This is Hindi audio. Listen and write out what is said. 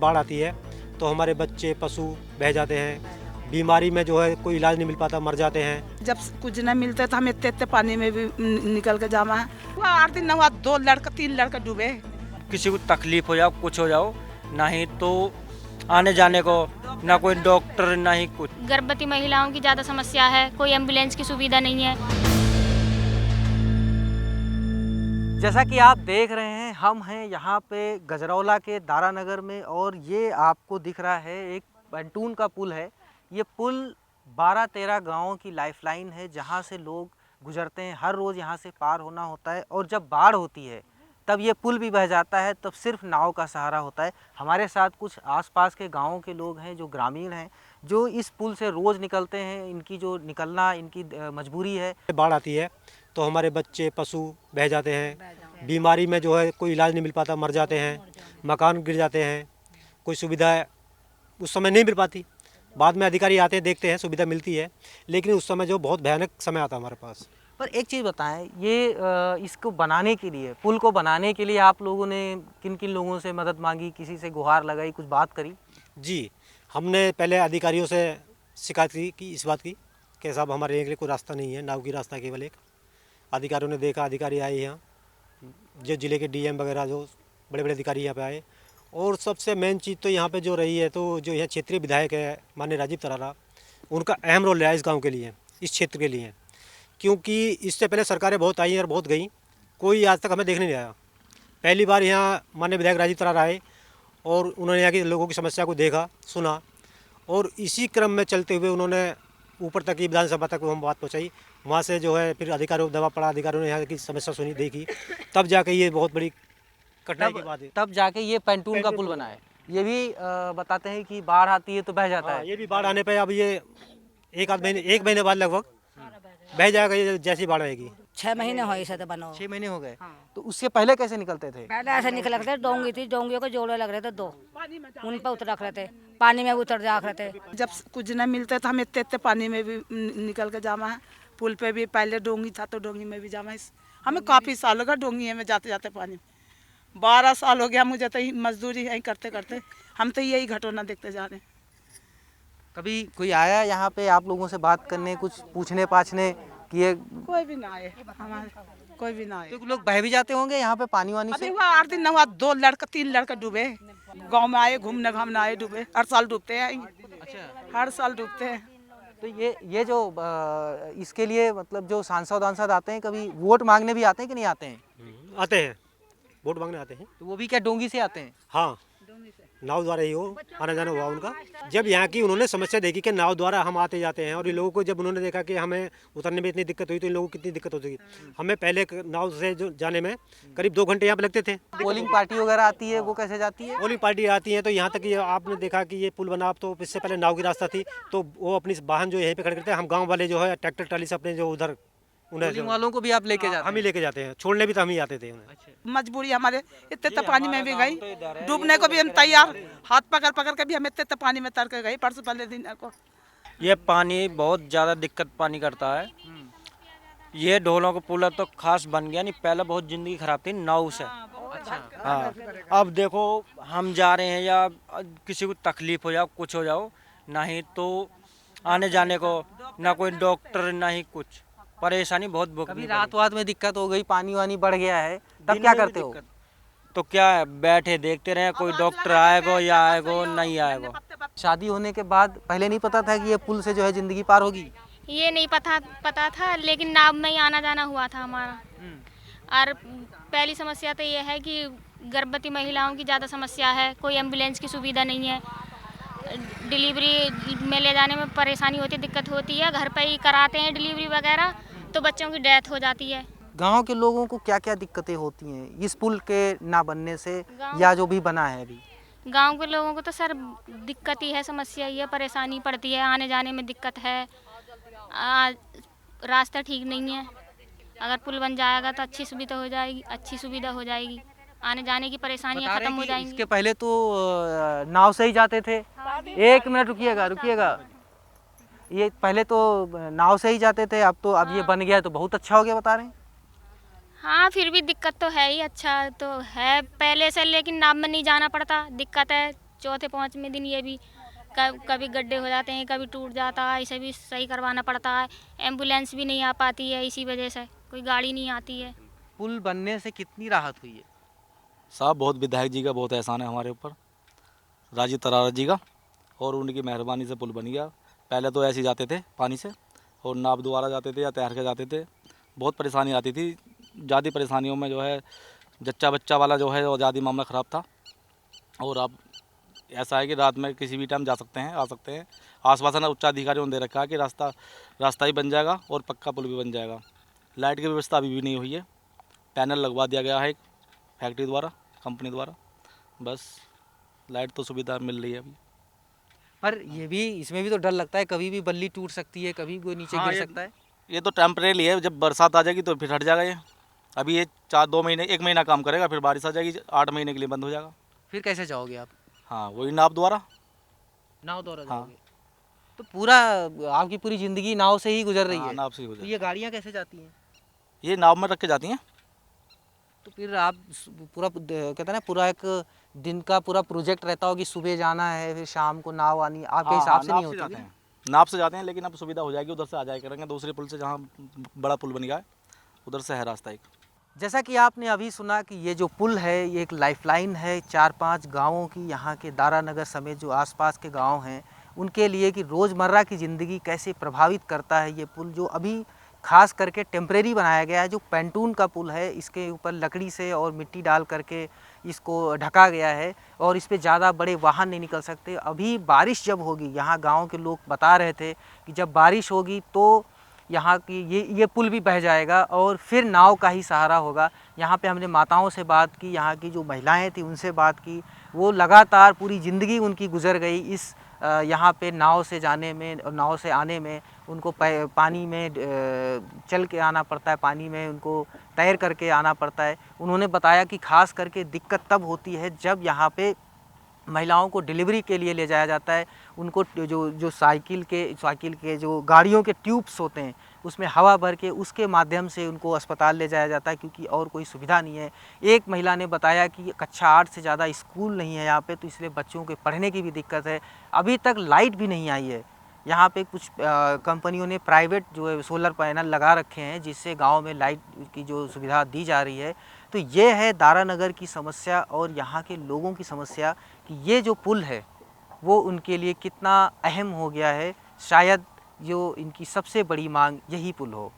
बाढ़ आती है तो हमारे बच्चे पशु बह जाते हैं, बीमारी में जो है कोई इलाज नहीं मिल पाता, मर जाते हैं। जब कुछ न मिलता तो हम इतने इतने पानी में भी निकल के जामा है। हुआ 8 दिन न हुआ 2 लड़का 3 लड़का डूबे। किसी को तकलीफ हो जाओ कुछ हो जाओ, नहीं तो आने जाने को ना कोई डॉक्टर ना ही कुछ। गर्भवती महिलाओं की ज़्यादा समस्या है, कोई एम्बुलेंस की सुविधा नहीं है। जैसा कि आप देख रहे हैं, हम हैं यहाँ पे गजरौला के दारानगर में और ये आपको दिख रहा है एक पंटून का पुल है। ये पुल 12-13 गाँवों की लाइफलाइन है जहाँ से लोग गुजरते हैं। हर रोज़ यहाँ से पार होना होता है और जब बाढ़ होती है तब ये पुल भी बह जाता है, तब सिर्फ नाव का सहारा होता है। हमारे साथ कुछ आसपास के गाँवों के लोग हैं जो ग्रामीण हैं, जो इस पुल से रोज़ निकलते हैं। इनकी जो निकलना इनकी मजबूरी है। बाढ़ आती है तो हमारे बच्चे पशु बह जाते हैं, बीमारी में जो है कोई इलाज नहीं मिल पाता, मर जाते हैं, मकान गिर जाते हैं, कोई सुविधा उस समय नहीं मिल पाती। बाद में अधिकारी आते हैं, देखते हैं, सुविधा मिलती है, लेकिन उस समय जो बहुत भयानक समय आता है हमारे पास। पर एक चीज़ बताएं, ये इसको बनाने के लिए, पुल को बनाने के लिए आप लोगों ने किन किन लोगों से मदद मांगी, किसी से गुहार लगाई, कुछ बात करी? जी, हमने पहले अधिकारियों से शिकायत की इस बात की कि साहब हमारे लिए कोई रास्ता नहीं है, नाव की रास्ता केवल एक। अधिकारियों ने देखा, अधिकारी आए यहाँ, जो ज़िले के डीएम वगैरह जो बड़े बड़े अधिकारी यहाँ पे आए। और सबसे मेन चीज़ तो यहाँ पे जो रही है, तो जो यहाँ क्षेत्रीय विधायक है माननीय राजीव तरारा, उनका अहम रोल रहा इस गांव के लिए, इस क्षेत्र के लिए। क्योंकि इससे पहले सरकारें बहुत आई और बहुत गई, कोई आज तक हमें देखने नहीं आया। पहली बार यहाँ माननीय विधायक राजीव तरारा आए और उन्होंने यहाँ के लोगों की समस्या को देखा, सुना, और इसी क्रम में चलते हुए उन्होंने ऊपर तक की विधानसभा तक हम बात पहुँचाई। वहाँ से जो है फिर अधिकारियों को दबाव पड़ा, अधिकारियों ने यहाँ की समस्या सुनी, देखी, तब जाके ये बहुत बड़ी कठिनाई की बात है। तब जाके ये पंटून का पुल बना है। ये भी बताते हैं कि बाढ़ आती है तो बह जाता है। ये भी बाढ़ आने पे अब ये एक महीने बाद लगभग बह जाएगा, ये जैसी बाढ़ आएगी। 6 महीने हो इसे तो बनो। 6 महीने हो गए। तो उससे पहले कैसे निकलते थे? पहले ऐसे निकल रहे थे, डोंगी थी, डोंगियों को जोड़े लग रहे थे 2, उन पर उतर रख रहे थे, पानी में उतर जा रहे थे। जब कुछ न मिलता तो हम इतने इतने पानी में भी निकल के जामा है। पुल पे भी पहले डोंगी था तो डोंगी में भी जामा है। हमें काफ़ी साल हो गया डोंगी में जाते जाते पानी। 12 साल हो गया मुझे तो मजदूरी यहीं करते करते। हम तो यही घटना देखते जा रहे हैं। कभी कोई आया यहाँ पे आप लोगों से बात करने, कुछ पूछने पाछने कि ये? कोई भी ना आए हमारे, कोई भी ना आए। तो लोग बह भी जाते होंगे यहाँ पे पानी वानी से? अभी हुआ 8 दिन न हुआ 2 लड़का 3 लड़का डूबे। गांव में आए घूमने घामने आए, डूबे। हर साल डूबते हैं। अच्छा, हर साल डूबते हैं। तो ये जो इसके लिए मतलब जो सांसद आते हैं, कभी वोट मांगने भी आते हैं कि नहीं आते हैं? आते हैं, वोट मांगने आते हैं। तो वो भी क्या डोंगी से आते हैं? हाँ, नाव द्वारा ही हो आना जाना हुआ उनका। जब यहाँ की उन्होंने समस्या देखी कि नाव द्वारा हम आते जाते हैं, और इन लोगों को जब उन्होंने देखा कि हमें उतरने में इतनी दिक्कत हुई, तो इन लोगों को कितनी दिक्कत होती। हमें पहले नाव से जो जाने में करीब 2 घंटे यहाँ पे लगते थे। पोलिंग पार्टी वगैरह आती है, वो कैसे जाती है? पोलिंग पार्टी आती है तो यहाँ तक ये आपने देखा कि ये पुल बना, तो इससे पहले नाव की रास्ता थी, तो वो अपनी वाहन जो यहीं पे खड़े करते हैं। हम गाँव वाले जो है ट्रैक्टर ट्राली से अपने जो उधर पोलिंग वालों को भी आप लेके जाते हैं? हम ही लेके जाते हैं, छोड़ने भी तो हम ही आते थे उन्हें। मजबूरी हमारे, इतने इतने पानी में भी गई, डूबने को भी हम तैयार, हाथ पकड़ पकड़ के भी हम इतने इतने पानी में तर के गई परसों पहले दिन को। ये पानी बहुत ज़्यादा दिक्कत पानी करता है। ये ढोलों का पुल तो खास बन गया, नहीं पहले बहुत ज़िंदगी खराब थी नाव से। अच्छा, हाँ, अब देखो हम जा रहे हैं या किसी को तकलीफ हो जाओ कुछ हो जाओ, नहीं तो आने जाने को ना कोई डॉक्टर ना ही कुछ, परेशानी बहुत कभी भुगतनी रात वात में दिक्कत हो गई, पानी वानी बढ़ गया है, तब क्या करते हो? तो क्या है, बैठे देखते रहे, कोई डॉक्टर आएगा या आएगा नहीं आएगा। शादी होने के बाद पहले नहीं पता था कि ये पुल से जो है जिंदगी पार होगी? ये नहीं पता था, लेकिन नाव में ही आना जाना हुआ था हमारा। और पहली समस्या तो ये है कि गर्भवती महिलाओं की ज़्यादा समस्या है, कोई एम्बुलेंस की सुविधा नहीं है, डिलीवरी में ले जाने में परेशानी होती है, दिक्कत होती है। घर पे ही कराते हैं डिलीवरी वगैरह, तो बच्चों की डेथ हो जाती है। गांव के लोगों को क्या क्या दिक्कतें होती हैं इस पुल के ना बनने से, या जो भी बना है अभी? गांव के लोगों को तो सर दिक्कत ही है, समस्या ही है, परेशानी पड़ती है, आने जाने में दिक्कत है, रास्ता ठीक नहीं है। अगर पुल बन जाएगा तो अच्छी सुविधा हो जाएगी, अच्छी सुविधा हो जाएगी, आने जाने की परेशानियां खत्म हो जाएंगी। इसके पहले तो नाव से ही जाते थे। 1 मिनट रुकिएगा। ये पहले तो नाव से ही जाते थे, अब ये बन गया है तो बहुत अच्छा हो गया बता रहे हैं। हाँ, फिर भी दिक्कत तो है ही, अच्छा तो है पहले से, लेकिन नाव में नहीं जाना पड़ता, दिक्कत है, चौथे पाँचवें दिन ये भी कभी गड्ढे हो जाते हैं, कभी टूट जाता है, इसे भी सही करवाना पड़ता है। एम्बुलेंस भी नहीं आ पाती है, इसी वजह से कोई गाड़ी नहीं आती है। पुल बनने से कितनी राहत हुई है? साहब बहुत विधायक जी का बहुत एहसान है हमारे ऊपर, राजीव तरारा जी का, और उनकी मेहरबानी से पुल बन गया। पहले तो ऐसे ही जाते थे पानी से, और नाव द्वारा जाते थे या तैर के जाते थे। बहुत परेशानी आती थी। ज़्यादा परेशानियों में जो है जच्चा बच्चा वाला जो है वो ज़्यादा मामला ख़राब था। और अब ऐसा है कि रात में किसी भी टाइम जा सकते हैं, आ सकते हैं। आश्वासन उच्चाधिकारियों ने दे रखा है कि रास्ता ही बन जाएगा और पक्का पुल भी बन जाएगा। लाइट की व्यवस्था अभी भी नहीं हुई है। पैनल लगवा दिया गया है एक फैक्ट्री द्वारा, कंपनी द्वारा। बस लाइट तो सुविधा मिल रही है अभी। पर ये भी, इसमें भी तो डर लगता है, कभी भी बल्ली टूट सकती है, कभी कोई नीचे गिर सकता है। ये तो टेम्परेरी है, जब बरसात आ जाएगी तो फिर हट जाएगा ये। अभी ये 2 महीने 1 महीना काम करेगा, फिर बारिश आ जाएगी 8 महीने के लिए बंद हो जाएगा। फिर कैसे जाओगे आप? हाँ, वही नाव द्वारा। नाव द्वारा हाँ। जाओगे? तो पूरा आपकी पूरी जिंदगी नाव से ही गुजर रही हाँ, है। नाव से ही तो गुजर। ये गाड़ियाँ कैसे जाती हैं? ये नाव में रख के जाती हैं। तो फिर आप पूरा कहते हैं ना, पूरा एक दिन का पूरा प्रोजेक्ट रहता हो कि सुबह जाना है, फिर शाम को नाव आनी, आपके हाँ, हिसाब हाँ, से नहीं नाव से होती? जाते हैं। नाव से जाते हैं, लेकिन अब सुविधा हो जाएगी, उधर से आ जाया करेंगे दूसरे पुल से, जहाँ बड़ा पुल बन गया है उधर से है रास्ता एक। जैसा कि आपने अभी सुना कि ये जो पुल है ये एक लाइफलाइन है 4-5 गांवों की, यहाँ के दारा नगर समेत जो आसपास के गांव हैं उनके लिए, कि रोज़मर्रा की ज़िंदगी कैसे प्रभावित करता है ये पुल, जो अभी खास करके टेम्परेरी बनाया गया है। जो पैंटून का पुल है इसके ऊपर लकड़ी से और मिट्टी डाल करके इसको ढका गया है, और इस पे ज़्यादा बड़े वाहन नहीं निकल सकते। अभी बारिश जब होगी, यहाँ गाँव के लोग बता रहे थे कि जब बारिश होगी तो यहाँ की ये पुल भी बह जाएगा और फिर नाव का ही सहारा होगा। यहाँ पे हमने माताओं से बात की, यहाँ की जो महिलाएं थी उनसे बात की, वो लगातार पूरी ज़िंदगी उनकी गुजर गई इस यहाँ पे नाव से जाने में, नाव से आने में। उनको पानी में चल के आना पड़ता है, पानी में उनको तैर करके आना पड़ता है। उन्होंने बताया कि ख़ास करके दिक्कत तब होती है जब यहाँ पे महिलाओं को डिलीवरी के लिए ले जाया जाता है। उनको जो साइकिल के जो गाड़ियों के ट्यूब्स होते हैं उसमें हवा भर के उसके माध्यम से उनको अस्पताल ले जाया जाता है, क्योंकि और कोई सुविधा नहीं है। एक महिला ने बताया कि कक्षा 8 से ज़्यादा स्कूल नहीं है यहाँ पे, तो इसलिए बच्चों के पढ़ने की भी दिक्कत है। अभी तक लाइट भी नहीं आई है यहाँ पे। कुछ कंपनियों ने प्राइवेट जो है सोलर पैनल लगा रखे हैं जिससे गाँव में लाइट की जो सुविधा दी जा रही है। तो ये है दारा नगर की समस्या और यहाँ के लोगों की समस्या कि ये जो पुल है वो उनके लिए कितना अहम हो गया है। शायद जो इनकी सबसे बड़ी मांग यही पुल हो।